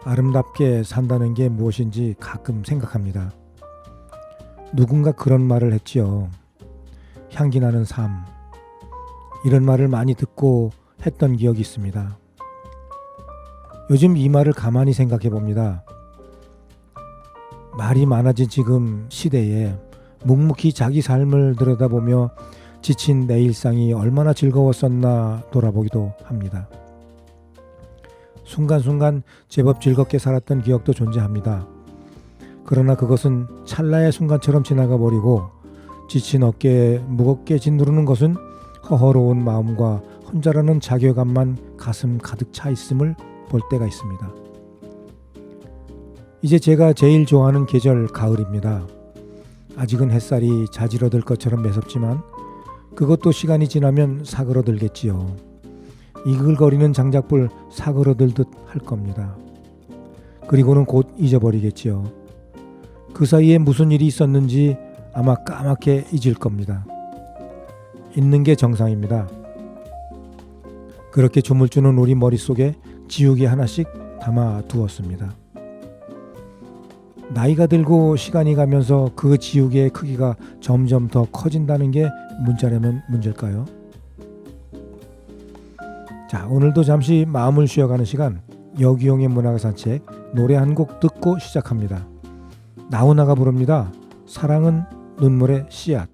아름답게 산다는 게 무엇인지 가끔 생각합니다. 누군가 그런 말을 했지요. 향기 나는 삶. 이런 말을 많이 듣고 했던 기억이 있습니다. 요즘 이 말을 가만히 생각해 봅니다. 말이 많아진 지금 시대에 묵묵히 자기 삶을 들여다보며 지친 내 일상이 얼마나 즐거웠었나 돌아보기도 합니다. 순간순간 제법 즐겁게 살았던 기억도 존재합니다. 그러나 그것은 찰나의 순간처럼 지나가 버리고 지친 어깨에 무겁게 짓누르는 것은 허허로운 마음과 혼자라는 자괴감만 가슴 가득 차 있음을 볼 때가 있습니다. 이제 제가 제일 좋아하는 계절 가을입니다. 아직은 햇살이 자지러들 것처럼 매섭지만 그것도 시간이 지나면 사그러들겠지요. 이글거리는 장작불 사그러들듯 할 겁니다. 그리고는 곧 잊어버리겠지요. 그 사이에 무슨 일이 있었는지 아마 까맣게 잊을 겁니다. 잊는 게 정상입니다. 그렇게 조물주는 우리 머릿속에 지우개 하나씩 담아 두었습니다. 나이가 들고 시간이 가면서 그 지우개의 크기가 점점 더 커진다는 게 문자라면 문제일까요? 자, 오늘도 잠시 마음을 쉬어가는 시간, 여기용의 문학의 산책, 노래 한 곡 듣고 시작합니다. 나훈아가 부릅니다. 사랑은 눈물의 씨앗.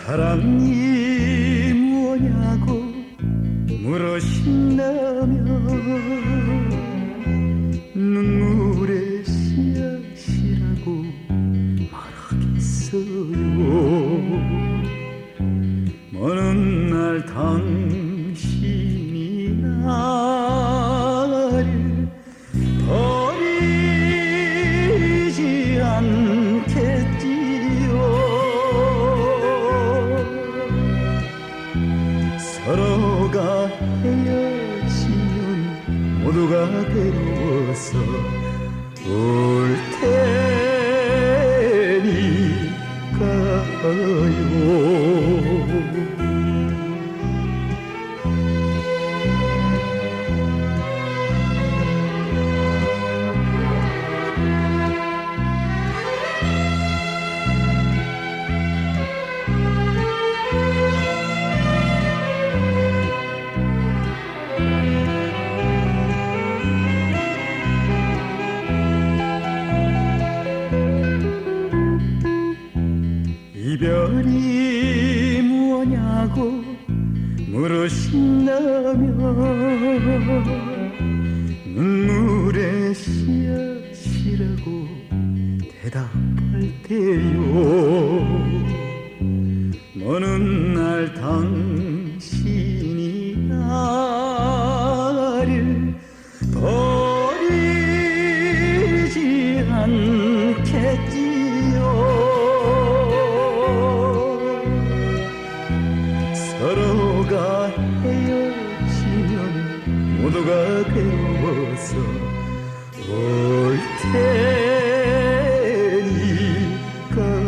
사랑이 뭐냐고 물으신다면 눈물의 씨앗이라고 말하겠어요. 먼 날 당신이 나를 버리지 않겠지요. 서로가 헤어지면 모두가 괴로워서 울 테니까요. 이별이 뭐냐고 물으신다면 눈물의 씨앗이라고 대답할 때요. 먼 날 당신이 나를 버리지 않겠지요. 서로가 헤어지면 모두가 괴로워서 올 테니까요.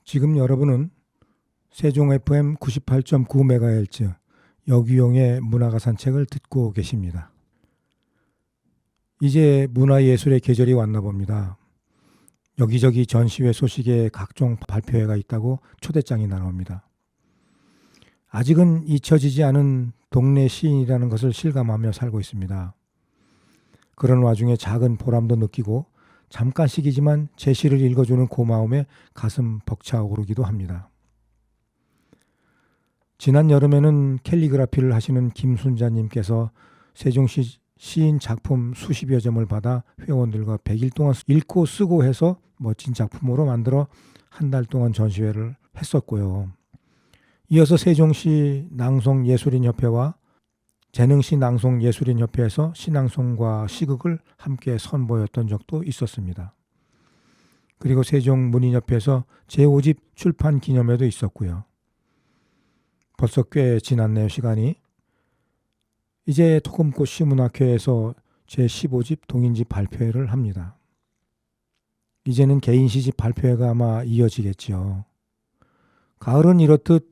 지금 여러분은 세종 FM 98.9MHz 여기용의 문화가 산책을 듣고 계십니다. 이제 문화예술의 계절이 왔나 봅니다. 여기저기 전시회 소식에 각종 발표회가 있다고 초대장이 나옵니다. 아직은 잊혀지지 않은 동네 시인이라는 것을 실감하며 살고 있습니다. 그런 와중에 작은 보람도 느끼고 잠깐씩이지만 제 시를 읽어주는 고마움에 가슴 벅차오르기도 합니다. 지난 여름에는 캘리그라피를 하시는 김순자님께서 세종시 시인 작품 수십여 점을 받아 회원들과 100일 동안 읽고 쓰고 해서 멋진 작품으로 만들어 한 달 동안 전시회를 했었고요. 이어서 세종시 낭송예술인협회와 재능시 낭송 예술인협회에서 시낭송과 시극을 함께 선보였던 적도 있었습니다. 그리고 세종문인협회에서 제5집 출판 기념회도 있었고요. 벌써 꽤 지났네요, 시간이. 이제 토금꽃 시문학회에서 제15집 동인집 발표회를 합니다. 이제는 개인 시집 발표회가 아마 이어지겠지요. 가을은 이렇듯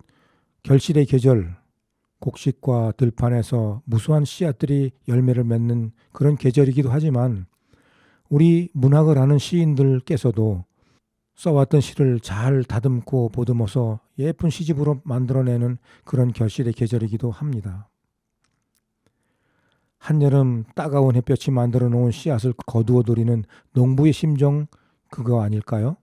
결실의 계절, 곡식과 들판에서 무수한 씨앗들이 열매를 맺는 그런 계절이기도 하지만 우리 문학을 하는 시인들께서도 써왔던 시를 잘 다듬고 보듬어서 예쁜 시집으로 만들어내는 그런 결실의 계절이기도 합니다. 한여름 따가운 햇볕이 만들어 놓은 씨앗을 거두어들이는 농부의 심정, 그거 아닐까요?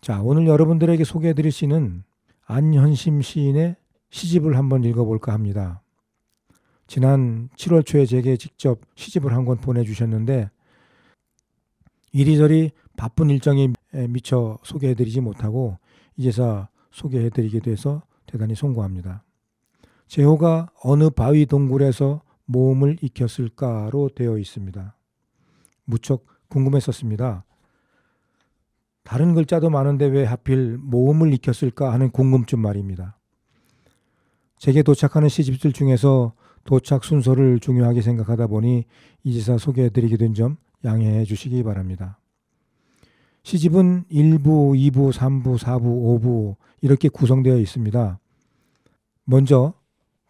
자, 오늘 여러분들에게 소개해드릴 시는 안현심 시인의 시집을 한번 읽어볼까 합니다. 지난 7월 초에 제게 직접 시집을 한 권 보내주셨는데 이리저리 바쁜 일정에 미처 소개해드리지 못하고 이제서 소개해드리게 돼서 대단히 송구합니다. 제호가 어느 바위 동굴에서 모험을 익혔을까로 되어 있습니다. 무척 궁금했었습니다. 다른 글자도 많은데 왜 하필 모험을 익혔을까 하는 궁금증 말입니다. 제게 도착하는 시집들 중에서 도착 순서를 중요하게 생각하다 보니 이제서 소개해드리게 된 점 양해해 주시기 바랍니다. 시집은 1부, 2부, 3부, 4부, 5부 이렇게 구성되어 있습니다. 먼저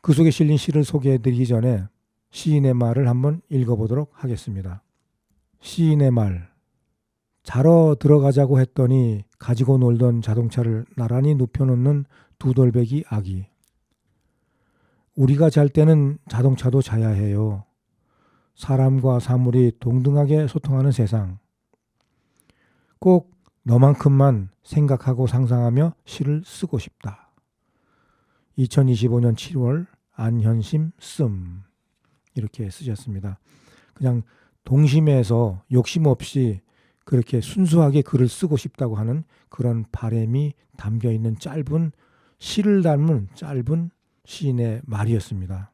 그 속에 실린 시를 소개해드리기 전에 시인의 말을 한번 읽어보도록 하겠습니다. 시인의 말. 자러 들어가자고 했더니 가지고 놀던 자동차를 나란히 눕혀놓는 두 돌배기 아기. 우리가 잘 때는 자동차도 자야 해요. 사람과 사물이 동등하게 소통하는 세상. 꼭 너만큼만 생각하고 상상하며 시를 쓰고 싶다. 2025년 7월 안현심 씀 이렇게 쓰셨습니다. 그냥 동심에서 욕심 없이 그렇게 순수하게 글을 쓰고 싶다고 하는 그런 바람이 담겨있는 짧은 시를 담은 짧은 시인의 말이었습니다.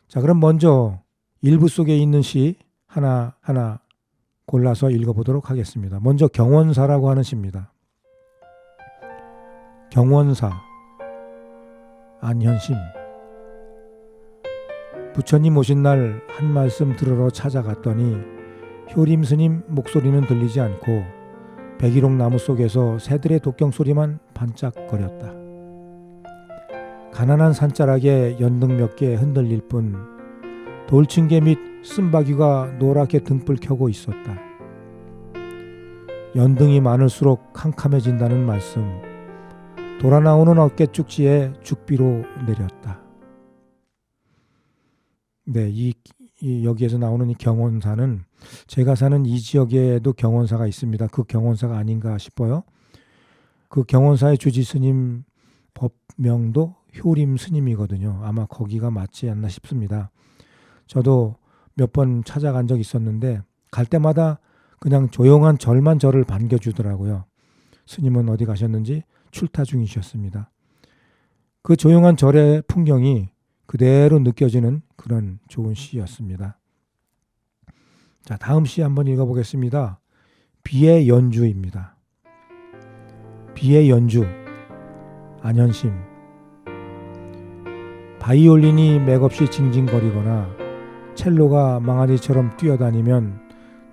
자, 그럼 먼저 일부 속에 있는 시 하나하나 골라서 읽어보도록 하겠습니다. 먼저 경원사라고 하는 시입니다. 경원사 안현심. 부처님 오신 날 한 말씀 들으러 찾아갔더니 효림 스님 목소리는 들리지 않고 백일홍 나무 속에서 새들의 독경 소리만 반짝거렸다. 가난한 산자락에 연등 몇 개 흔들릴 뿐 돌층계 및 쓴바귀가 노랗게 등불 켜고 있었다. 연등이 많을수록 캄캄해진다는 말씀. 돌아나오는 어깨 쭉지에 죽비로 내렸다. 네, 여기에서 나오는 이 경원사는 제가 사는 이 지역에도 경원사가 있습니다. 그 경원사가 아닌가 싶어요. 그 경원사의 주지 스님 법명도 효림 스님이거든요. 아마 거기가 맞지 않나 싶습니다. 저도 몇 번 찾아간 적이 있었는데 갈 때마다 그냥 조용한 절만 저를 반겨주더라고요. 스님은 어디 가셨는지 출타 중이셨습니다. 그 조용한 절의 풍경이 그대로 느껴지는 그런 좋은 시였습니다. 자, 다음 시 한번 읽어보겠습니다. 비의 연주입니다. 비의 연주 안현심. 바이올린이 맥없이 징징거리거나 첼로가 망아지처럼 뛰어다니면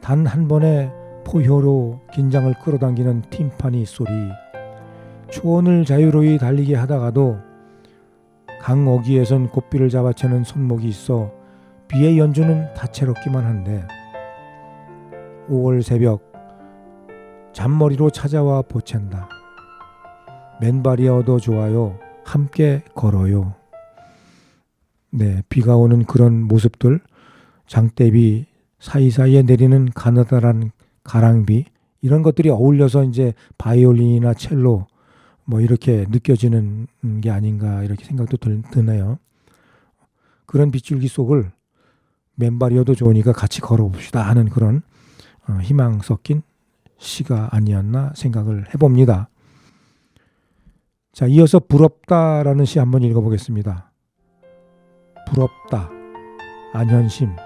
단 한 번의 포효로 긴장을 끌어당기는 팀파니 소리. 초원을 자유로이 달리게 하다가도 강어귀에선 고삐를 잡아채는 손목이 있어 비의 연주는 다채롭기만 한데 5월 새벽 잔머리로 찾아와 보챈다. 맨발이어도 좋아요. 함께 걸어요. 네, 비가 오는 그런 모습들, 장대비 사이사이에 내리는 가느다란 가랑비 이런 것들이 어울려서 이제 바이올린이나 첼로 뭐 이렇게 느껴지는 게 아닌가 이렇게 생각도 드네요. 그런 빗줄기 속을 맨발이어도 좋으니까 같이 걸어봅시다 하는 그런 희망 섞인 시가 아니었나 생각을 해봅니다. 자, 이어서 부럽다라는 시 한번 읽어보겠습니다. 부럽다. 안현심.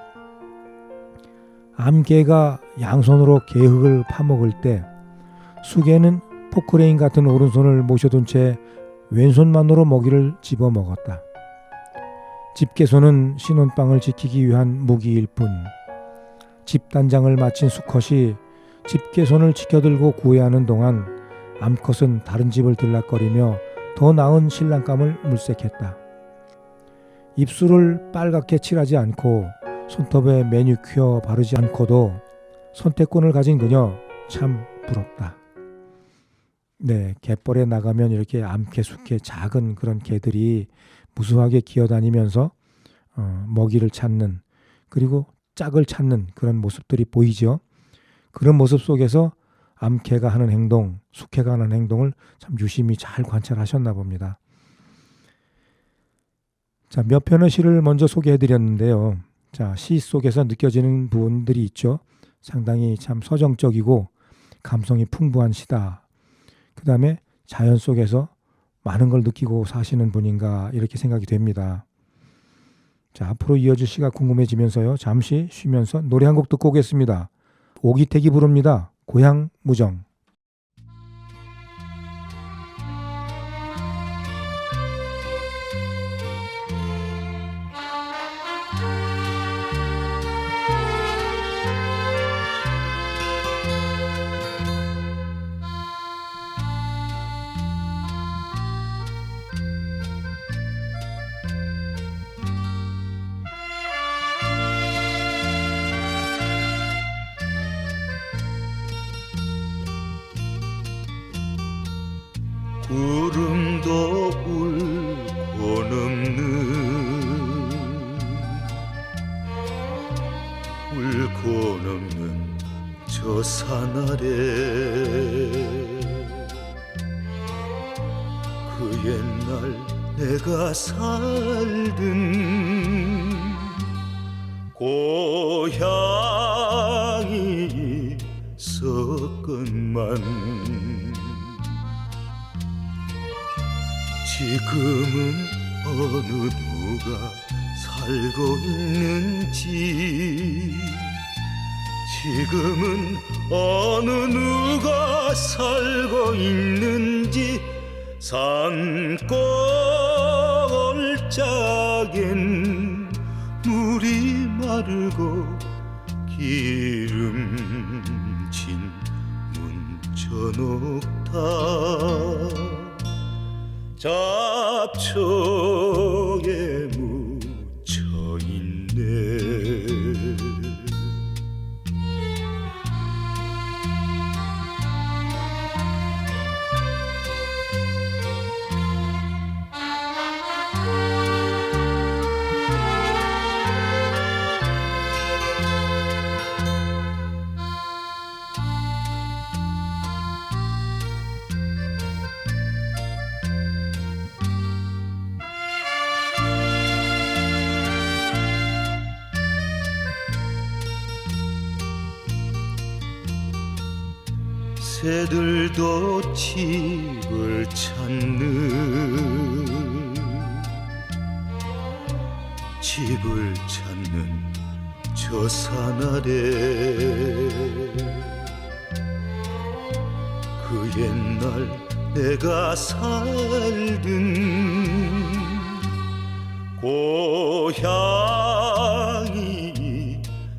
암개가 양손으로 개흙을 파먹을 때 수개는 포크레인 같은 오른손을 모셔둔 채 왼손만으로 먹이를 집어먹었다. 집게손은 신혼방을 지키기 위한 무기일 뿐 집단장을 마친 수컷이 집게손을 지켜들고 구애하는 동안 암컷은 다른 집을 들락거리며 더 나은 신랑감을 물색했다. 입술을 빨갛게 칠하지 않고 손톱에 매니큐어 바르지 않고도 선택권을 가진 그녀 참 부럽다. 네, 갯벌에 나가면 이렇게 암개, 숙개, 작은 그런 개들이 무수하게 기어다니면서 먹이를 찾는, 그리고 짝을 찾는 그런 모습들이 보이죠. 그런 모습 속에서 암개가 하는 행동, 숙개가 하는 행동을 참 유심히 잘 관찰하셨나 봅니다. 자, 몇 편의 시를 먼저 소개해드렸는데요. 자, 시 속에서 느껴지는 부분들이 있죠. 상당히 참 서정적이고 감성이 풍부한 시다. 그 다음에 자연 속에서 많은 걸 느끼고 사시는 분인가 이렇게 생각이 됩니다. 자, 앞으로 이어질 시가 궁금해지면서요. 잠시 쉬면서 노래 한 곡 듣고 오겠습니다. 오기택이 부릅니다. 고향 무정. 구름도 울고 넘는 저 산 아래 그 옛날 내가 살던 고향이 있었건만 지금은 어느 누가 살고 있는지 지금은 어느 누가 살고 있는지 산골짜기엔 물이 마르고 기름진 문쳐놓다 잡초에 묻혀있네. 새들도 집을 찾는 저 산 아래 그 옛날 내가 살던 고향이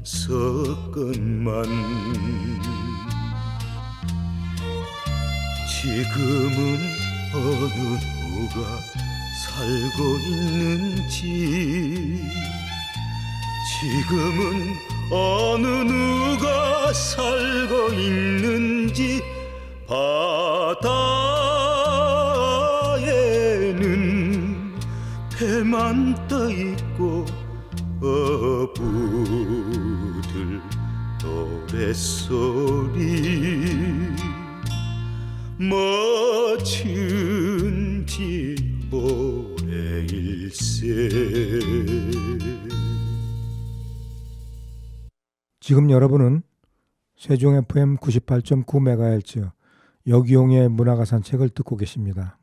있었건만 지금은 어느 누가 살고 있는지 지금은 어느 누가 살고 있는지 바다에는 배만 떠있고 어부들 노랫소리 멋진 뒷모래일세. 지금 여러분은 세종 FM 98.9MHz 여기용의 문화가 산책을 듣고 계십니다.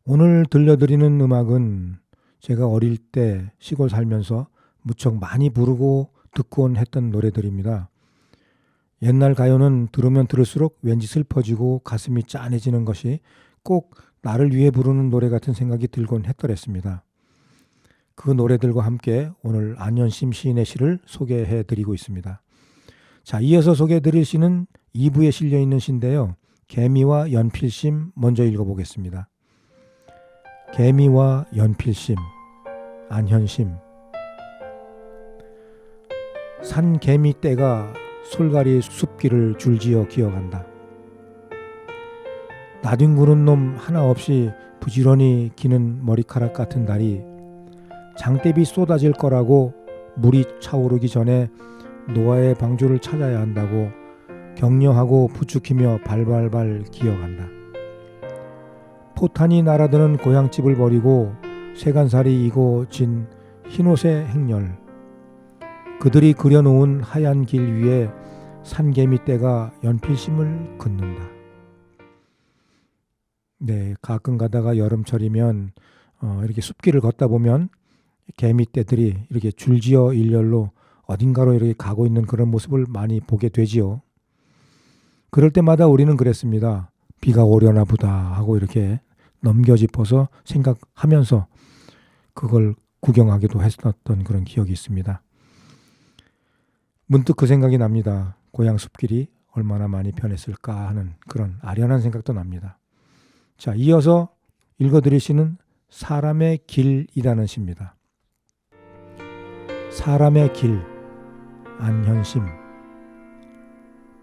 오늘 들려드리는 음악은 제가 어릴 때 시골 살면서 무척 많이 부르고 듣곤 했던 노래들입니다. 옛날 가요는 들으면 들을수록 왠지 슬퍼지고 가슴이 짠해지는 것이 꼭 나를 위해 부르는 노래 같은 생각이 들곤 했더랬습니다. 그 노래들과 함께 오늘 안현심 시인의 시를 소개해드리고 있습니다. 자, 이어서 소개해드릴 시는 2부에 실려있는 시인데요. 개미와 연필심 먼저 읽어보겠습니다. 개미와 연필심, 안현심. 산 개미 떼가 솔가리 숲길을 줄지어 기어간다. 나뒹구는 놈 하나 없이 부지런히 기는 머리카락 같은 달이 장대비 쏟아질 거라고 물이 차오르기 전에 노아의 방주를 찾아야 한다고 격려하고 부추기며 발발발 기어간다. 포탄이 날아드는 고향집을 버리고 세간살이 이고 진 흰옷의 행렬, 그들이 그려놓은 하얀 길 위에 산개미 떼가 연필심을 긋는다. 네, 가끔 가다가 여름철이면 이렇게 숲길을 걷다 보면 개미 떼들이 이렇게 줄지어 일렬로 어딘가로 이렇게 가고 있는 그런 모습을 많이 보게 되지요. 그럴 때마다 우리는 그랬습니다. 비가 오려나 보다 하고 이렇게 넘겨짚어서 생각하면서 그걸 구경하기도 했었던 그런 기억이 있습니다. 문득 그 생각이 납니다. 고향 숲길이 얼마나 많이 변했을까 하는 그런 아련한 생각도 납니다. 자, 이어서 읽어드릴 시는 사람의 길이라는 시입니다. 사람의 길, 안현심.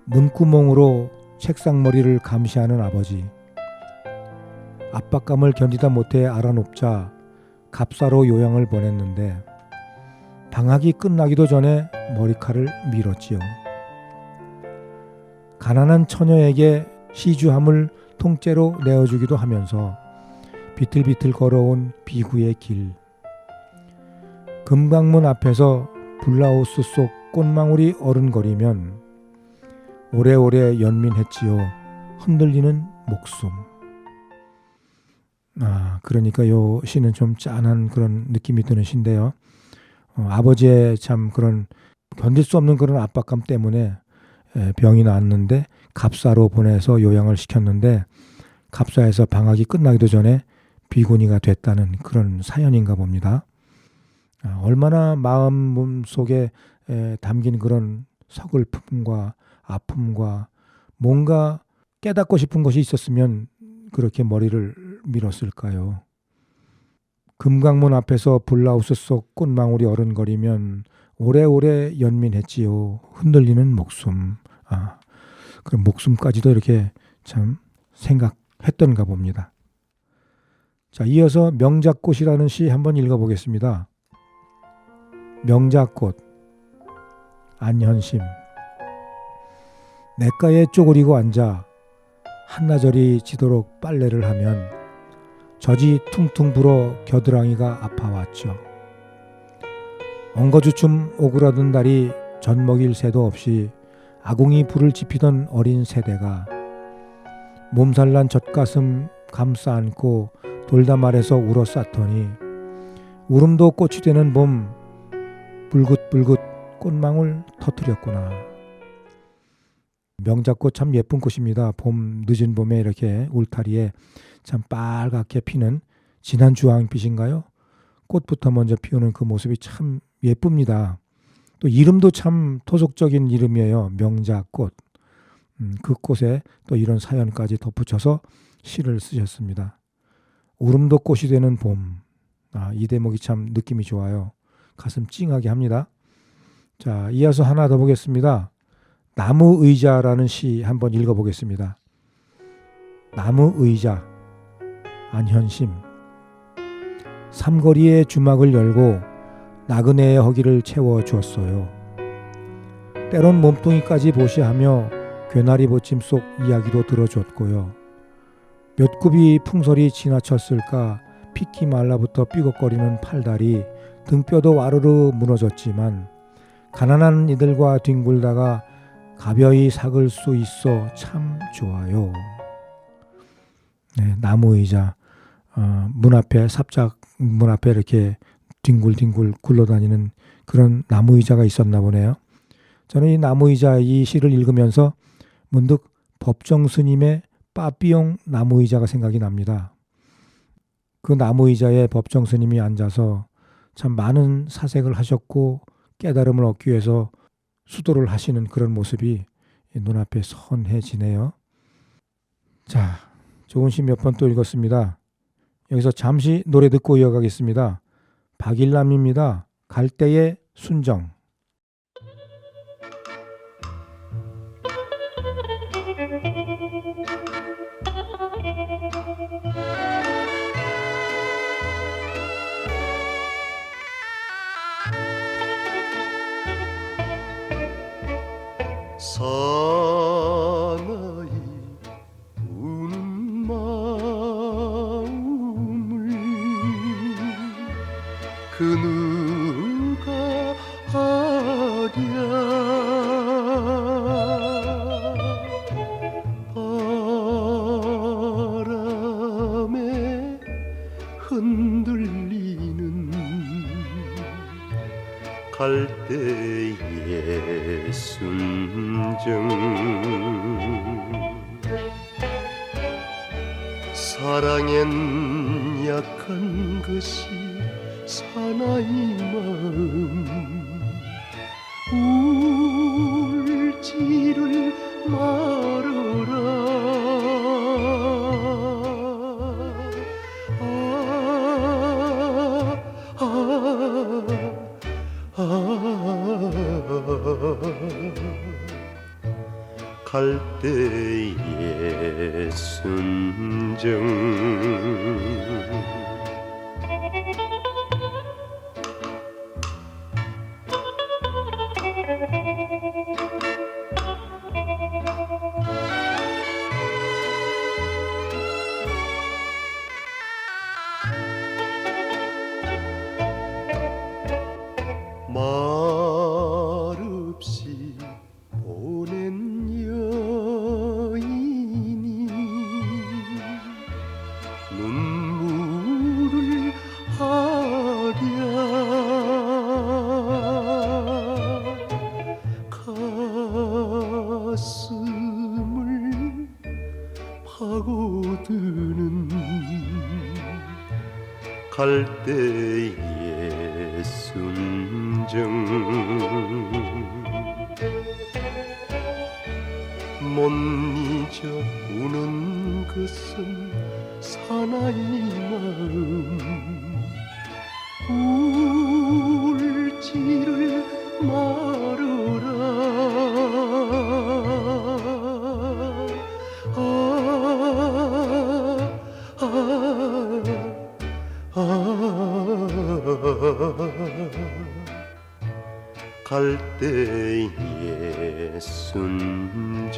문구멍으로 책상머리를 감시하는 아버지. 압박감을 견디다 못해 알아눕자 갑사로 요양을 보냈는데 방학이 끝나기도 전에 머리칼을 밀었지요. 가난한 처녀에게 시주함을 통째로 내어주기도 하면서 비틀비틀 걸어온 비구의 길. 금강문 앞에서 블라우스 속 꽃망울이 어른거리면 오래오래 연민했지요. 흔들리는 목숨. 그러니까 요 시는 좀 짠한 그런 느낌이 드는 시인데요. 아버지의 참 그런 견딜 수 없는 그런 압박감 때문에 병이 났는데 갑사로 보내서 요양을 시켰는데 갑사에서 방학이 끝나기도 전에 비구니가 됐다는 그런 사연인가 봅니다. 얼마나 마음 속에 담긴 그런 서글픔과 아픔과 뭔가 깨닫고 싶은 것이 있었으면 그렇게 머리를 밀었을까요? 금강문 앞에서 블라우스 속 꽃망울이 어른거리면 오래오래 연민했지요. 흔들리는 목숨. 그럼 목숨까지도 이렇게 참 생각했던가 봅니다. 자, 이어서 명작꽃이라는 시 한번 읽어보겠습니다. 명작꽃, 안현심. 냇가에 쪼그리고 앉아 한나절이 지도록 빨래를 하면 젖이 퉁퉁 불어 겨드랑이가 아파왔죠. 엉거주춤 오그라든 달이 젖 먹일 새도 없이 아궁이 불을 지피던 어린 세대가 몸살난 젖가슴 감싸 안고 돌담 아래서 울어 쌌더니 울음도 꽃이 되는 봄 불긋불긋 꽃망울 터뜨렸구나. 명작꽃 참 예쁜 꽃입니다. 봄, 늦은 봄에 이렇게 울타리에 참 빨갛게 피는 진한 주황빛인가요? 꽃부터 먼저 피우는 그 모습이 참 예쁩니다. 또 이름도 참 토속적인 이름이에요. 명작꽃. 그 꽃에 또 이런 사연까지 덧붙여서 시를 쓰셨습니다. 울음도 꽃이 되는 봄. 이 대목이 참 느낌이 좋아요. 가슴 찡하게 합니다. 자, 이어서 하나 더 보겠습니다. 나무의자라는 시 한번 읽어보겠습니다. 나무의자, 안현심. 삼거리에 주막을 열고 나그네의 허기를 채워주었어요. 때론 몸뚱이까지 보시하며 괴나리 보침 속 이야기도 들어줬고요. 몇 굽이 풍설이 지나쳤을까 피키 말라부터 삐걱거리는 팔다리 등뼈도 와르르 무너졌지만 가난한 이들과 뒹굴다가 가벼이 삭을 수 있어 참 좋아요. 네, 나무의자. 문 앞에 삽작 문 앞에 이렇게 뒹굴뒹굴 굴러다니는 그런 나무 의자가 있었나 보네요. 저는 이 나무 의자 이 시를 읽으면서 문득 법정 스님의 빠삐용 나무 의자가 생각이 납니다. 그 나무 의자에 법정 스님이 앉아서 참 많은 사색을 하셨고 깨달음을 얻기 위해서 수도를 하시는 그런 모습이 눈앞에 선해지네요. 자, 좋은 시 몇 번 또 읽었습니다. 여기서 잠시 노래 듣고 이어가겠습니다. 박일남입니다. 갈대의 순정. 사나이 우는 마음을 그 누가 아랴 바람에 흔들리는 갈대의 순정 사랑엔 약한 것이 사나이 마음 울지를 말아라 갈대의 순정 말없이 보낸 여인이 눈물을 하랴 가슴을 파고드는 갈대의 순정 못 잊어 우는 것은 사나이 마음 울지를 말아라 갈대의 순정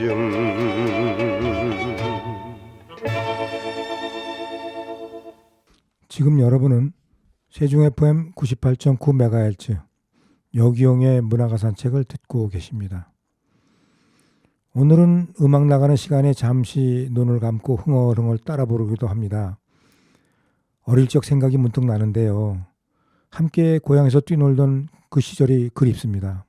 지금 여러분은 세종 FM 98.9MHz 여기용의 문화가 산책을 듣고 계십니다. 오늘은 음악 나가는 시간에 잠시 눈을 감고 흥얼흥얼 따라 부르기도 합니다. 어릴 적 생각이 문득 나는데요. 함께 고향에서 뛰놀던 그 시절이 그립습니다.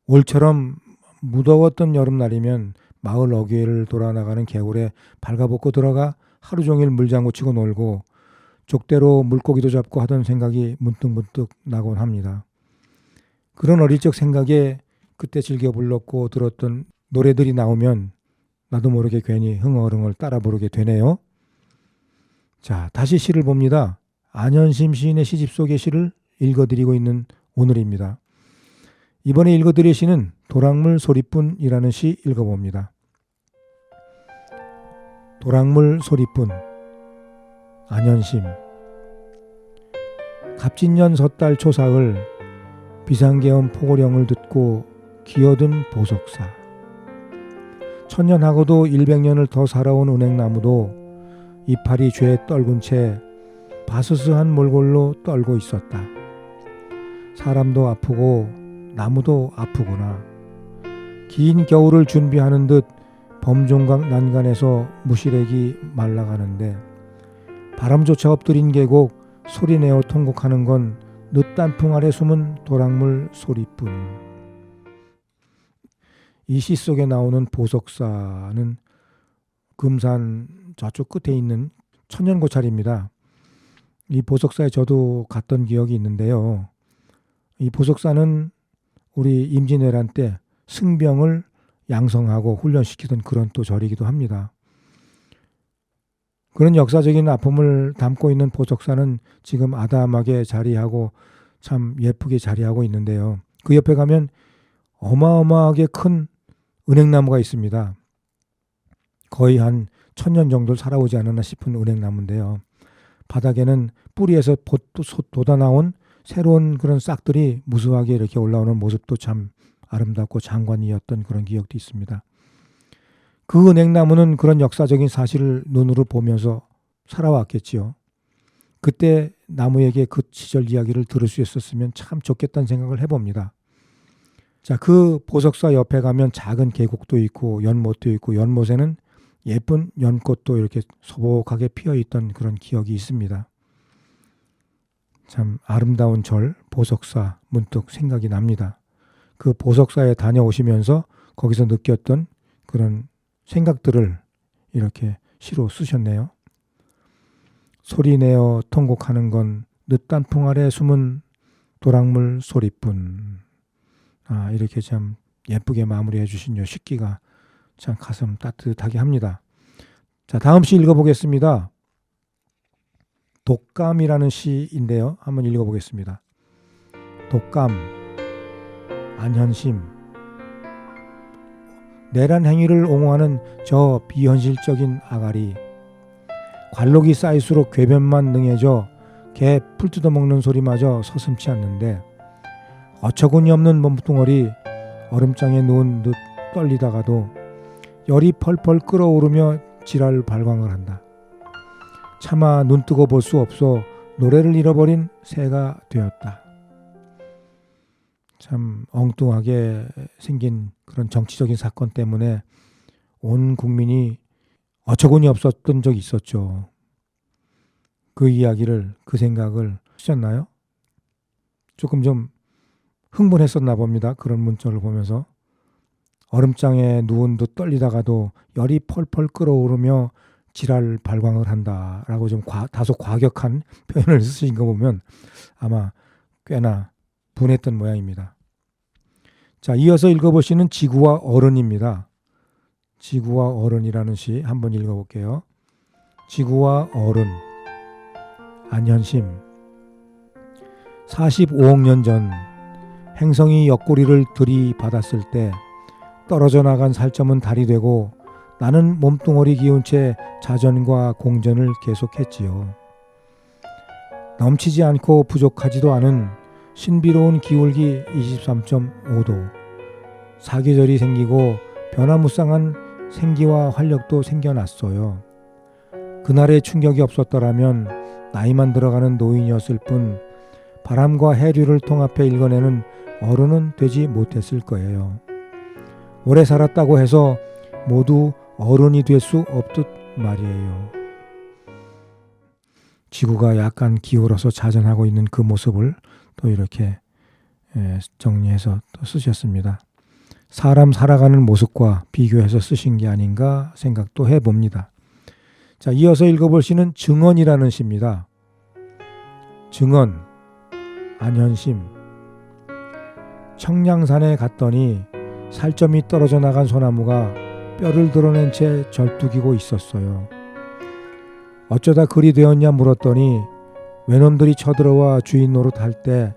올처럼 무더웠던 여름날이면 마을 어귀를 돌아 나가는 개울에 발가벗고 들어가 하루 종일 물장구 치고 놀고 족대로 물고기도 잡고 하던 생각이 문득문득 나곤 합니다. 그런 어릴 적 생각에 그때 즐겨 불렀고 들었던 노래들이 나오면 나도 모르게 괜히 흥얼흥얼 따라 부르게 되네요. 자, 다시 시를 봅니다. 안현심 시인의 시집 속의 시를 읽어드리고 있는 오늘입니다. 이번에 읽어드릴 시는 도랑물 소리뿐이라는 시 읽어봅니다. 도랑물 소리뿐 안현심. 갑진년 섣달 초사을 비상계엄 포고령을 듣고 기어든 보석사. 천년하고도 100년을 더 살아온 은행나무도 이파리 죄에 떨군 채 바스스한 몰골로 떨고 있었다. 사람도 아프고 나무도 아프구나. 긴 겨울을 준비하는 듯 범종각 난간에서 무시래기 말라가는데 바람조차 엎드린 계곡 소리내어 통곡하는 건 늦단풍 아래 숨은 도랑물 소리뿐. 이 시 속에 나오는 보석사는 금산 저쪽 끝에 있는 천연고찰입니다. 이 보석사에 저도 갔던 기억이 있는데요. 이 보석사는 우리 임진왜란 때 승병을 양성하고 훈련시키던 그런 또 절이기도 합니다. 그런 역사적인 아픔을 담고 있는 보석사는 지금 아담하게 자리하고 참 예쁘게 자리하고 있는데요. 그 옆에 가면 어마어마하게 큰 은행나무가 있습니다. 거의 한 1000년 정도 살아오지 않았나 싶은 은행나무인데요. 바닥에는 뿌리에서 돋아나온 새로운 그런 싹들이 무수하게 이렇게 올라오는 모습도 참 아름답고 장관이었던 그런 기억도 있습니다. 그 은행나무는 그런 역사적인 사실을 눈으로 보면서 살아왔겠지요. 그때 나무에게 그 시절 이야기를 들을 수 있었으면 참 좋겠다는 생각을 해봅니다. 자, 그 보석사 옆에 가면 작은 계곡도 있고 연못도 있고 연못에는 예쁜 연꽃도 이렇게 소복하게 피어있던 그런 기억이 있습니다. 참 아름다운 절 보석사 문득 생각이 납니다. 그 보석사에 다녀오시면서 거기서 느꼈던 그런 생각들을 이렇게 시로 쓰셨네요. 소리내어 통곡하는 건 늦단풍 아래 숨은 도랑물 소리뿐. 이렇게 참 예쁘게 마무리해 주신 요 식기가 참 가슴 따뜻하게 합니다. 자, 다음 시 읽어보겠습니다. 독감이라는 시인데요. 한번 읽어보겠습니다. 독감, 안현심. 내란 행위를 옹호하는 저 비현실적인 아가리. 관록이 쌓일수록 궤변만 능해져 개 풀 뜯어먹는 소리마저 서슴지 않는데 어처구니 없는 몸뚱어리 얼음장에 누운 듯 떨리다가도 열이 펄펄 끓어오르며 지랄 발광을 한다. 차마 눈뜨고 볼 수 없어 노래를 잃어버린 새가 되었다. 참 엉뚱하게 생긴 그런 정치적인 사건 때문에 온 국민이 어처구니 없었던 적이 있었죠. 그 이야기를, 그 생각을 하셨나요? 조금 좀 흥분했었나 봅니다. 그런 문자를 보면서. 얼음장에 누운 듯 떨리다가도 열이 펄펄 끓어오르며 지랄 발광을 한다라고 좀 다소 과격한 표현을 쓰신 거 보면 아마 꽤나 분했던 모양입니다. 자, 이어서 읽어보시는 지구와 어른입니다. 지구와 어른이라는 시 한번 읽어볼게요. 지구와 어른, 안현심. 45억 년 전 행성이 옆구리를 들이받았을 때 떨어져 나간 살점은 달이 되고 나는 몸뚱어리 기운 채 자전과 공전을 계속했지요. 넘치지 않고 부족하지도 않은 신비로운 기울기 23.5도. 사계절이 생기고 변화무쌍한 생기와 활력도 생겨났어요. 그날의 충격이 없었더라면 나이만 들어가는 노인이었을 뿐 바람과 해류를 통합해 읽어내는 어른은 되지 못했을 거예요. 오래 살았다고 해서 모두 어른이 될 수 없듯 말이에요. 지구가 약간 기울어서 자전하고 있는 그 모습을 또 이렇게 정리해서 또 쓰셨습니다. 사람 살아가는 모습과 비교해서 쓰신 게 아닌가 생각도 해봅니다. 자, 이어서 읽어볼 시는 증언이라는 시입니다. 증언, 안현심. 청량산에 갔더니 살점이 떨어져 나간 소나무가 뼈를 드러낸 채 절뚝이고 있었어요. 어쩌다 그리 되었냐 물었더니 외놈들이 쳐들어와 주인 노릇할 때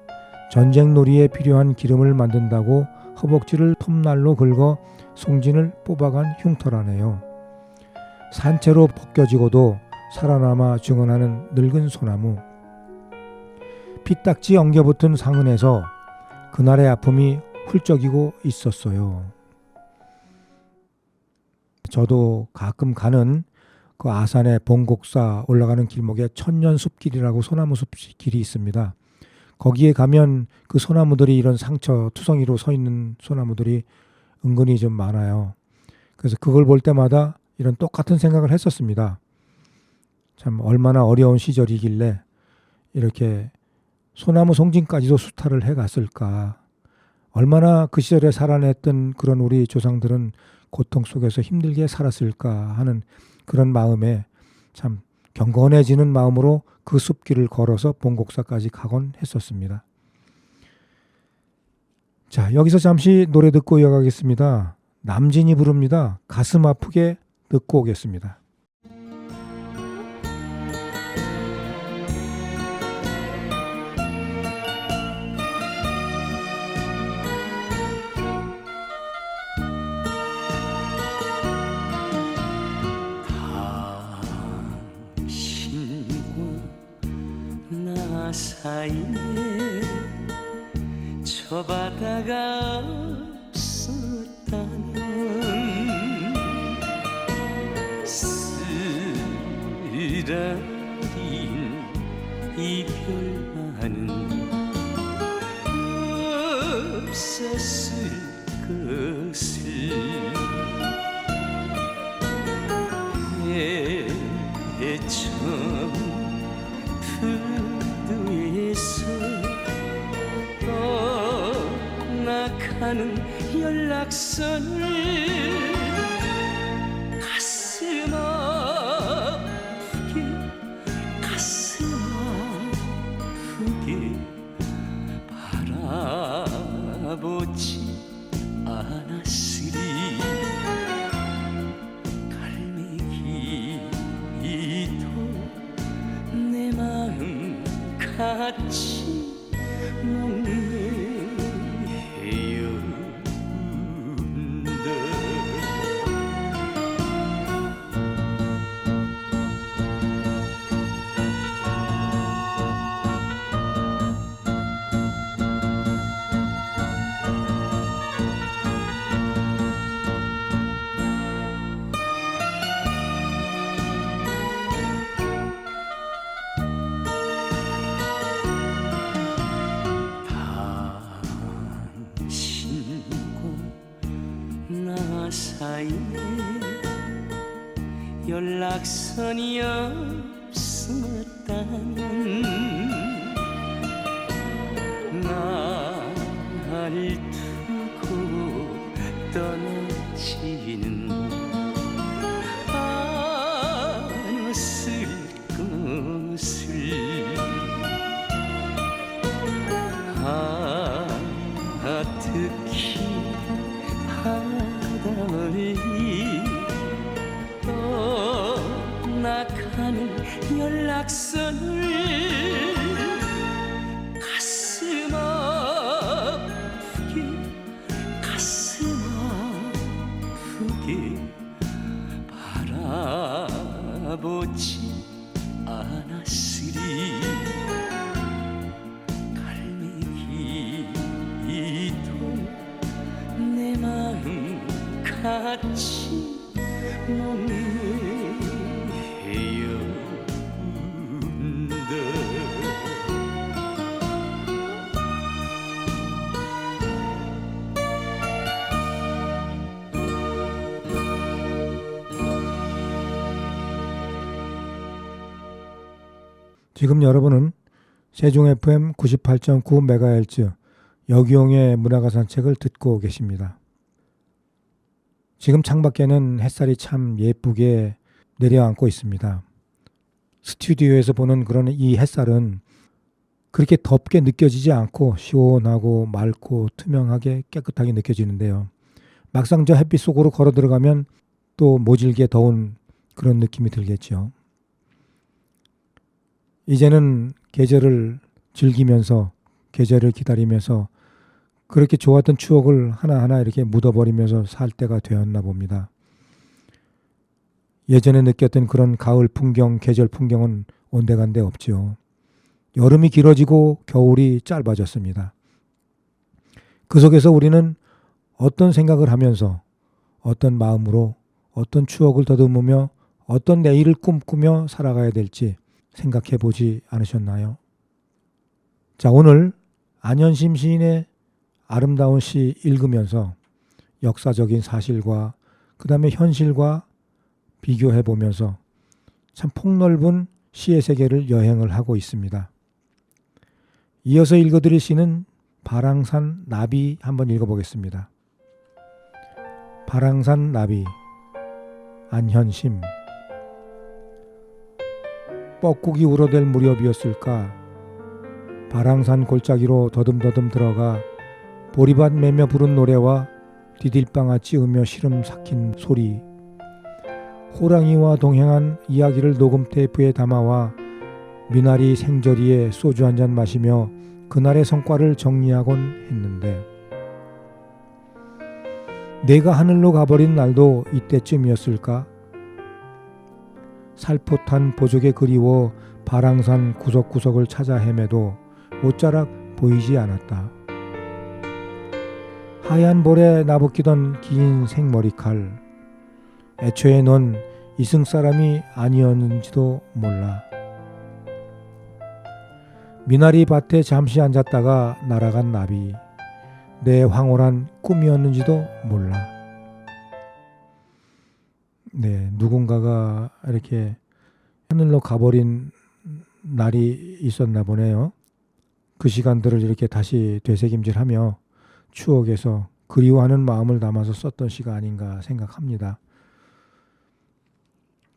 전쟁놀이에 필요한 기름을 만든다고 허벅지를 톱날로 긁어 송진을 뽑아간 흉터라네요. 산채로 벗겨지고도 살아남아 증언하는 늙은 소나무. 피딱지 엉겨붙은 상흔에서 그날의 아픔이 훌쩍이고 있었어요. 저도 가끔 가는 그 아산의 봉곡사 올라가는 길목에 천년숲길이라고 소나무숲 길이 있습니다. 거기에 가면 그 소나무들이 이런 상처 투성이로 서 있는 소나무들이 은근히 좀 많아요. 그래서 그걸 볼 때마다 이런 똑같은 생각을 했었습니다. 참 얼마나 어려운 시절이길래 이렇게 소나무 송진까지도 수탈을 해갔을까. 얼마나 그 시절에 살아냈던 그런 우리 조상들은 고통 속에서 힘들게 살았을까 하는 그런 마음에 참 경건해지는 마음으로 그 숲길을 걸어서 본곡사까지 가곤 했었습니다. 자, 여기서 잠시 노래 듣고 이어가겠습니다. 남진이 부릅니다. 가슴 아프게 듣고 오겠습니다. 나 사이에 저 바다가 없었다면 쓰라린 이별만은 없었을 것을 처음 부두에서 떠나가는 연락선을 가슴 아프게 바라보지 않았으리. 내 마음 같이 목매어운다. 나 사이에 연락선이 없었다면 날 두고 떠나지는 않았을 것을. 특히 바다를 떠나가는 연락선을 가슴 아프게 바라보지 않았으리. 내 마음 같이 목매어운다. 지금 여러분은 세종 FM 98.9MHz 여기용의 문화가 산책을 듣고 계십니다. 지금 창밖에는 햇살이 참 예쁘게 내려앉고 있습니다. 스튜디오에서 보는 그런 이 햇살은 그렇게 덥게 느껴지지 않고 시원하고 맑고 투명하게 깨끗하게 느껴지는데요. 막상 저 햇빛 속으로 걸어 들어가면 또 모질게 더운 그런 느낌이 들겠죠. 이제는 계절을 즐기면서 계절을 기다리면서 그렇게 좋았던 추억을 하나하나 이렇게 묻어버리면서 살 때가 되었나 봅니다. 예전에 느꼈던 그런 가을 풍경, 계절 풍경은 온데간데 없지요. 여름이 길어지고 겨울이 짧아졌습니다. 그 속에서 우리는 어떤 생각을 하면서 어떤 마음으로 어떤 추억을 더듬으며 어떤 내일을 꿈꾸며 살아가야 될지 생각해 보지 않으셨나요? 자, 오늘 안현심 시인의 아름다운 시 읽으면서 역사적인 사실과 그 다음에 현실과 비교해 보면서 참 폭넓은 시의 세계를 여행을 하고 있습니다. 이어서 읽어드릴 시는 바랑산 나비 한번 읽어보겠습니다. 바랑산 나비 안현심. 뻐꾸기 울어댈 무렵이었을까 바랑산 골짜기로 더듬더듬 들어가 보리밭 매며 부른 노래와 디딜방아 찌으며 시름 삭힌 소리, 호랑이와 동행한 이야기를 녹음 테이프에 담아와 미나리 생저리에 소주 한잔 마시며 그날의 성과를 정리하곤 했는데 내가 하늘로 가버린 날도 이때쯤이었을까? 살포탄 보조개 그리워 바랑산 구석구석을 찾아 헤매도 옷자락 보이지 않았다. 하얀 볼에 나부끼던 긴 생머리칼, 애초에 넌 이승 사람이 아니었는지도 몰라. 미나리 밭에 잠시 앉았다가 날아간 나비, 내 황홀한 꿈이었는지도 몰라. 네, 누군가가 이렇게 하늘로 가버린 날이 있었나 보네요. 그 시간들을 이렇게 다시 되새김질하며 추억에서 그리워하는 마음을 담아서 썼던 시가 아닌가 생각합니다.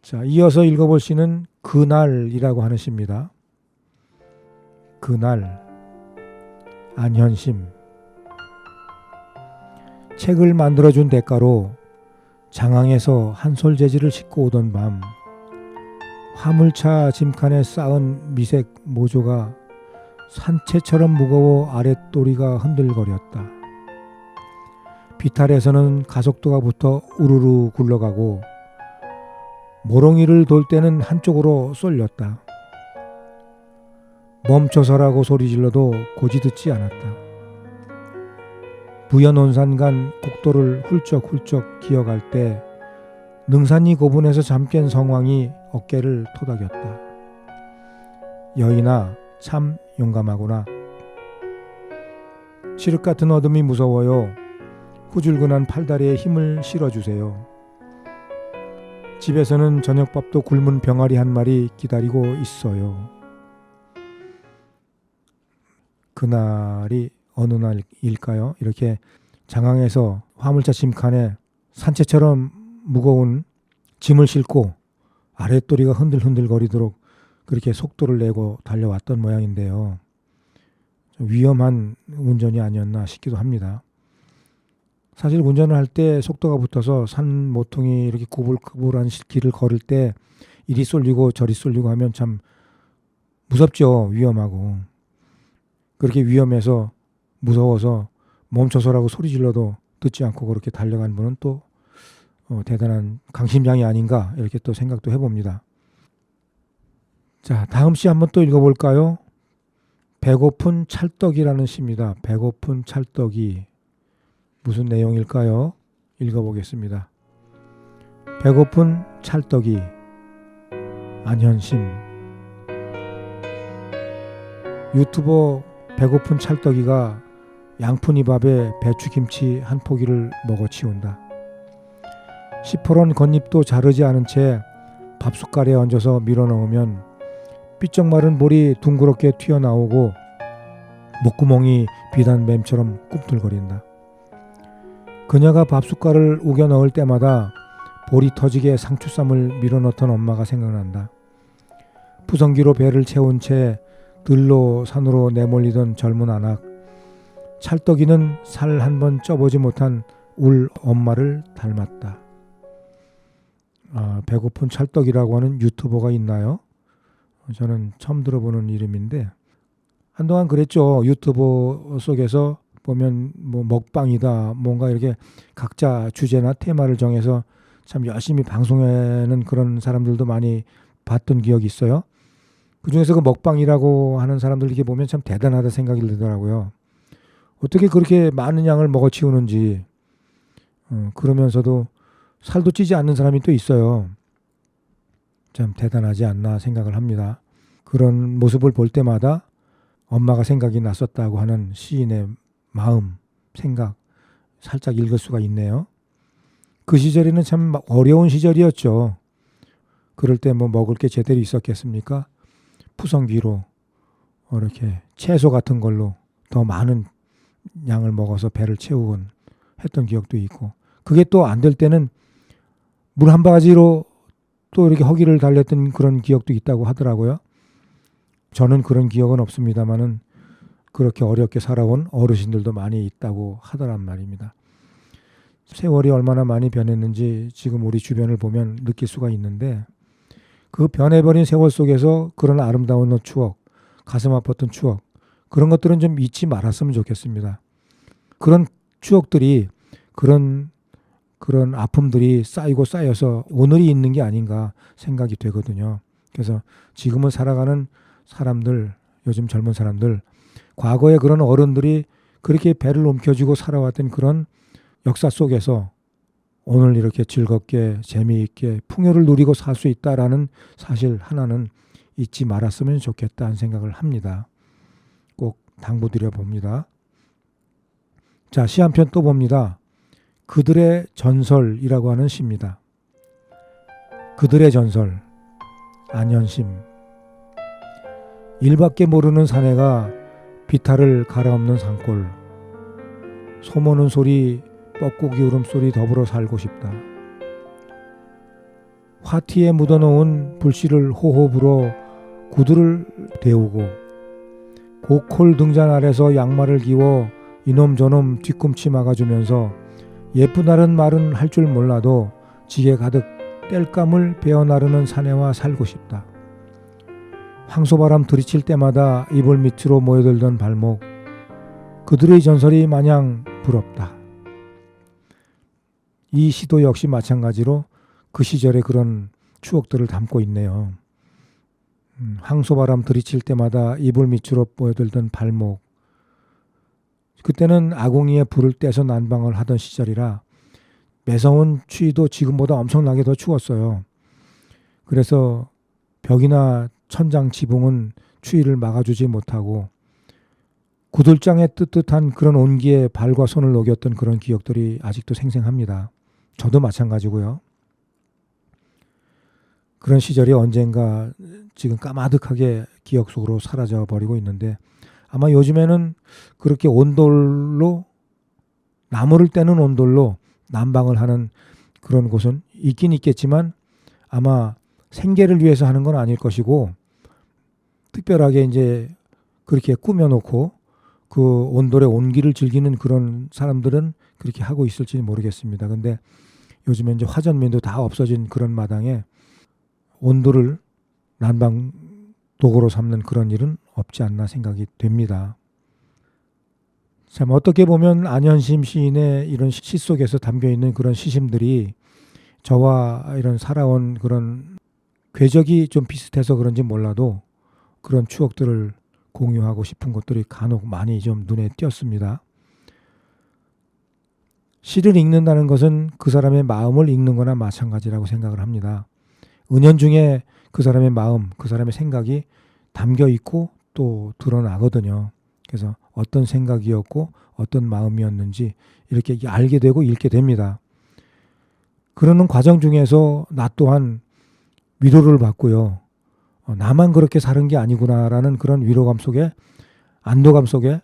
자, 이어서 읽어볼 시는 그날이라고 하는 시입니다. 그날 안현심. 책을 만들어준 대가로 장항에서 한솔 재질을 싣고 오던 밤 화물차 짐칸에 쌓은 미색 모조가 산채처럼 무거워 아랫도리가 흔들거렸다. 비탈에서는 가속도가 붙어 우르르 굴러가고 모롱이를 돌 때는 한쪽으로 쏠렸다. 멈춰서라고 소리질러도 고지 듣지 않았다. 부연온산 간 국도를 훌쩍훌쩍 기어갈 때 능산이 고분해서 잠 깬 성왕이 어깨를 토닥였다. 여인아, 참 용감하구나. 칠흑 같은 어둠이 무서워요. 후줄근한 팔다리에 힘을 실어주세요. 집에서는 저녁밥도 굶은 병아리 한 마리 기다리고 있어요. 그날이 어느 날일까요? 이렇게 장항에서 화물차 짐칸에 산채처럼 무거운 짐을 싣고 아랫도리가 흔들흔들거리도록 그렇게 속도를 내고 달려왔던 모양인데요. 좀 위험한 운전이 아니었나 싶기도 합니다. 사실 운전을 할 때 속도가 붙어서 산 모퉁이 이렇게 구불구불한 길을 걸을 때 이리 쏠리고 저리 쏠리고 하면 참 무섭죠. 위험하고. 그렇게 위험해서 무서워서 멈춰서라고 소리 질러도 듣지 않고 그렇게 달려간 분은 또 대단한 강심장이 아닌가 이렇게 또 생각도 해봅니다. 자, 다음 시 한번 또 읽어볼까요? 배고픈 찰떡이라는 시입니다. 배고픈 찰떡이 무슨 내용일까요? 읽어보겠습니다. 배고픈 찰떡이 안현심. 유튜버 배고픈 찰떡이가 양푼이 밥에 배추김치 한 포기를 먹어치운다. 시퍼런 겉잎도 자르지 않은 채 밥숟갈에 얹어서 밀어넣으면 삐쩍 마른 볼이 둥그렇게 튀어나오고 목구멍이 비단 뱀처럼 꿈틀거린다. 그녀가 밥숟갈을 우겨 넣을 때마다 볼이 터지게 상추쌈을 밀어넣던 엄마가 생각난다. 푸성기로 배를 채운 채 들로 산으로 내몰리던 젊은 아낙. 찰떡이는 살 한 번 쪄보지 못한 울 엄마를 닮았다. 배고픈 찰떡이라고 하는 유튜버가 있나요? 저는 처음 들어보는 이름인데 한동안 그랬죠. 유튜버 속에서 보면 뭐 먹방이다 뭔가 이렇게 각자 주제나 테마를 정해서 참 열심히 방송하는 그런 사람들도 많이 봤던 기억이 있어요. 그중에서 그 먹방이라고 하는 사람들 이렇게 보면 참 대단하다 생각이 들더라고요. 어떻게 그렇게 많은 양을 먹어치우는지. 그러면서도 살도 찌지 않는 사람이 또 있어요. 참 대단하지 않나 생각을 합니다. 그런 모습을 볼 때마다 엄마가 생각이 났었다고 하는 시인의 마음, 생각 살짝 읽을 수가 있네요. 그 시절에는 참 어려운 시절이었죠. 그럴 때 뭐 먹을 게 제대로 있었겠습니까? 푸성귀로 이렇게 채소 같은 걸로 더 많은 양을 먹어서 배를 채우곤 했던 기억도 있고, 그게 또 안 될 때는 물 한 바가지로 또 이렇게 허기를 달랬던 그런 기억도 있다고 하더라고요. 저는 그런 기억은 없습니다만은 그렇게 어렵게 살아온 어르신들도 많이 있다고 하더란 말입니다. 세월이 얼마나 많이 변했는지 지금 우리 주변을 보면 느낄 수가 있는데, 그 변해버린 세월 속에서 그런 아름다운 추억, 가슴 아팠던 추억, 그런 것들은 좀 잊지 말았으면 좋겠습니다. 그런 추억들이, 그런 아픔들이 쌓이고 쌓여서 오늘이 있는 게 아닌가 생각이 되거든요. 그래서 지금을 살아가는 사람들, 요즘 젊은 사람들, 과거에 그런 어른들이 그렇게 배를 움켜쥐고 살아왔던 그런 역사 속에서 오늘 이렇게 즐겁게 재미있게 풍요를 누리고 살 수 있다라는 사실 하나는 잊지 말았으면 좋겠다는 생각을 합니다. 꼭 당부드려 봅니다. 자, 시 한 편 또 봅니다. 그들의 전설이라고 하는 시입니다. 그들의 전설, 안현심. 일밖에 모르는 사내가 비탈을 갈아엎는 산골, 소모는 소리, 뻐꾸기 울음소리 더불어 살고 싶다. 화티에 묻어놓은 불씨를 호호 불어 구두를 데우고, 고콜 등잔 아래서 양말을 기워 이놈 저놈 뒤꿈치 막아주면서 예쁘다는 말은 할 줄 몰라도 지게 가득 땔감을 베어 나르는 사내와 살고 싶다. 황소바람 들이칠 때마다 이불 밑으로 모여들던 발목, 그들의 전설이 마냥 부럽다. 이 시도 역시 마찬가지로 그 시절의 그런 추억들을 담고 있네요. 황소바람 들이칠 때마다 이불 밑으로 모여들던 발목. 그때는 아궁이에 불을 떼서 난방을 하던 시절이라 매서운 추위도 지금보다 엄청나게 더 추웠어요. 그래서 벽이나 천장 지붕은 추위를 막아주지 못하고 구들장에 뜨뜻한 그런 온기에 발과 손을 녹였던 그런 기억들이 아직도 생생합니다. 저도 마찬가지고요. 그런 시절이 언젠가 지금 까마득하게 기억 속으로 사라져 버리고 있는데, 아마 요즘에는 그렇게 온돌로, 나무를 떼는 온돌로 난방을 하는 그런 곳은 있긴 있겠지만 아마 생계를 위해서 하는 건 아닐 것이고, 특별하게 이제 그렇게 꾸며놓고 그 온돌의 온기를 즐기는 그런 사람들은 그렇게 하고 있을지 모르겠습니다. 근데 요즘에 이제 화전민도 다 없어진 그런 마당에 온돌을 난방 도구로 삼는 그런 일은 없지 않나 생각이 됩니다. 참, 어떻게 보면 안현심 시인의 이런 시 속에서 담겨있는 그런 시심들이 저와 이런 살아온 그런 궤적이 좀 비슷해서 그런지 몰라도 그런 추억들을 공유하고 싶은 것들이 간혹 많이 좀 눈에 띄었습니다. 시를 읽는다는 것은 그 사람의 마음을 읽는 거나 마찬가지라고 생각을 합니다. 은연중에 그 사람의 마음, 그 사람의 생각이 담겨 있고 또 드러나거든요. 그래서 어떤 생각이었고 어떤 마음이었는지 이렇게 알게 되고 읽게 됩니다. 그러는 과정 중에서 나 또한 위로를 받고요. 나만 그렇게 사는 게 아니구나라는 그런 위로감 속에, 안도감 속에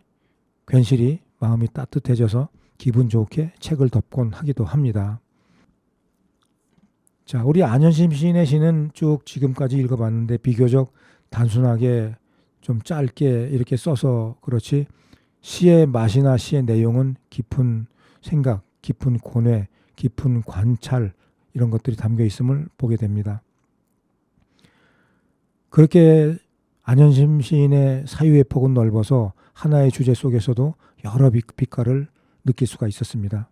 괜시리 마음이 따뜻해져서 기분 좋게 책을 덮곤 하기도 합니다. 자, 우리 안현심 시인의 시는 쭉 지금까지 읽어봤는데 비교적 단순하게 좀 짧게 이렇게 써서 그렇지, 시의 맛이나 시의 내용은 깊은 생각, 깊은 고뇌, 깊은 관찰, 이런 것들이 담겨 있음을 보게 됩니다. 그렇게 안현심 시인의 사유의 폭은 넓어서 하나의 주제 속에서도 여러 빛깔을 느낄 수가 있었습니다.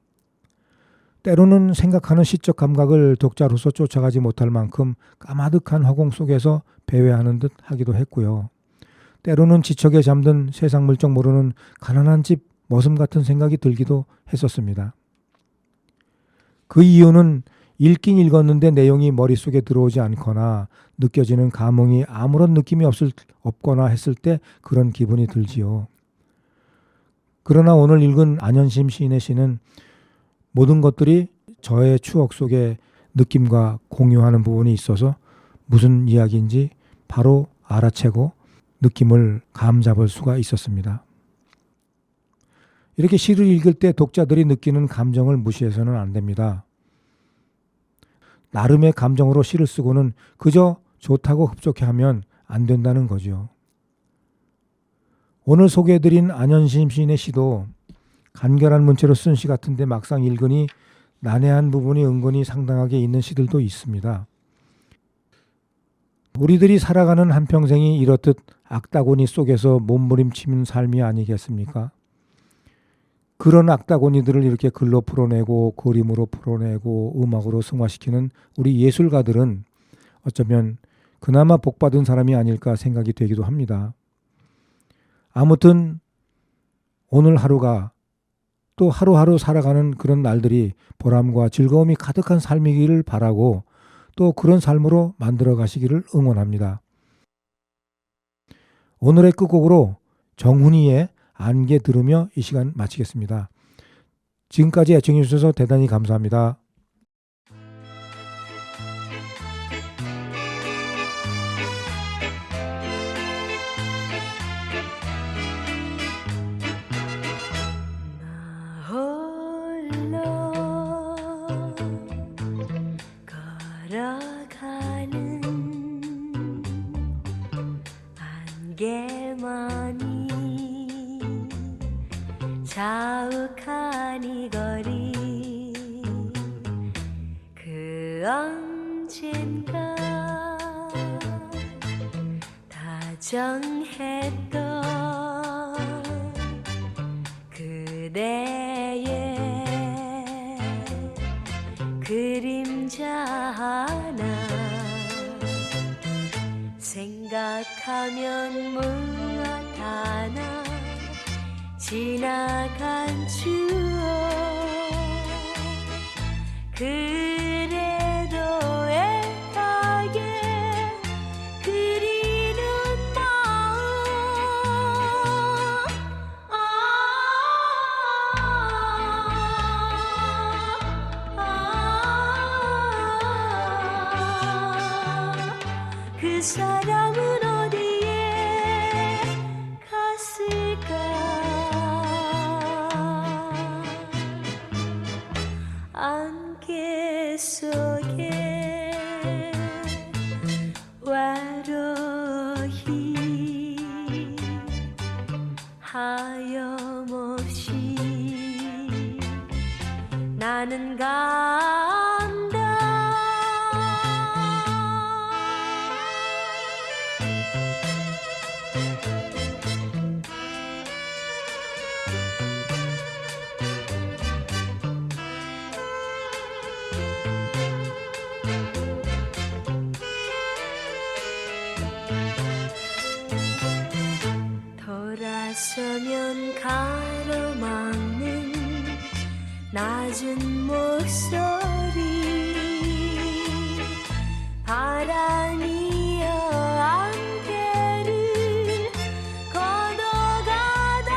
때로는 생각하는 시적 감각을 독자로서 쫓아가지 못할 만큼 까마득한 화공 속에서 배회하는 듯 하기도 했고요. 때로는 지척에 잠든 세상 물정 모르는 가난한 집 머슴 같은 생각이 들기도 했었습니다. 그 이유는 읽긴 읽었는데 내용이 머릿속에 들어오지 않거나 느껴지는 감흥이 아무런 느낌이 없거나 했을 때 그런 기분이 들지요. 그러나 오늘 읽은 안현심 시인의 시는 모든 것들이 저의 추억 속에 느낌과 공유하는 부분이 있어서 무슨 이야기인지 바로 알아채고 느낌을 감잡을 수가 있었습니다. 이렇게 시를 읽을 때 독자들이 느끼는 감정을 무시해서는 안 됩니다. 나름의 감정으로 시를 쓰고는 그저 좋다고 흡족해하면 안 된다는 거죠. 오늘 소개해드린 안현심 시인의 시도 간결한 문체로 쓴 시 같은데 막상 읽으니 난해한 부분이 은근히 상당하게 있는 시들도 있습니다. 우리들이 살아가는 한평생이 이렇듯 악다고니 속에서 몸부림치는 삶이 아니겠습니까? 그런 악다고니들을 이렇게 글로 풀어내고 그림으로 풀어내고 음악으로 승화시키는 우리 예술가들은 어쩌면 그나마 복받은 사람이 아닐까 생각이 되기도 합니다. 아무튼 오늘 하루가 또 하루하루 살아가는 그런 날들이 보람과 즐거움이 가득한 삶이기를 바라고 또 그런 삶으로 만들어 가시기를 응원합니다. 오늘의 끝곡으로 정훈이의 안개 들으며 이 시간 마치겠습니다. 지금까지 애청해 주셔서 대단히 감사합니다. 나 홀로 걸어가는 안개만이 자욱한 이 거리 그 언젠가 다정했던 그대의 그림자 하나 생각하면 무엇 하나 지나간 추억 그래도 애타게 그리는 마음 그 사람은 어디에 갔을까 안개 속에 외로이 하염없이 나는 간다 돌아서면 가로막는 낮은 목소리 바람이여 안개를 걷어가다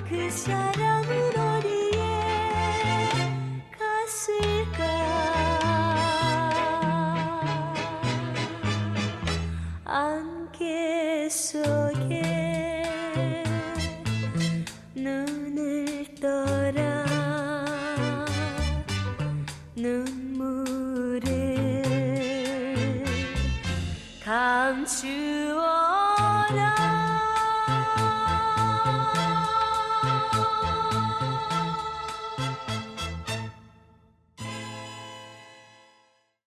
그 사람은 어디에 갔을까 안개 속에 눈을 떠라 눈물을 감추어라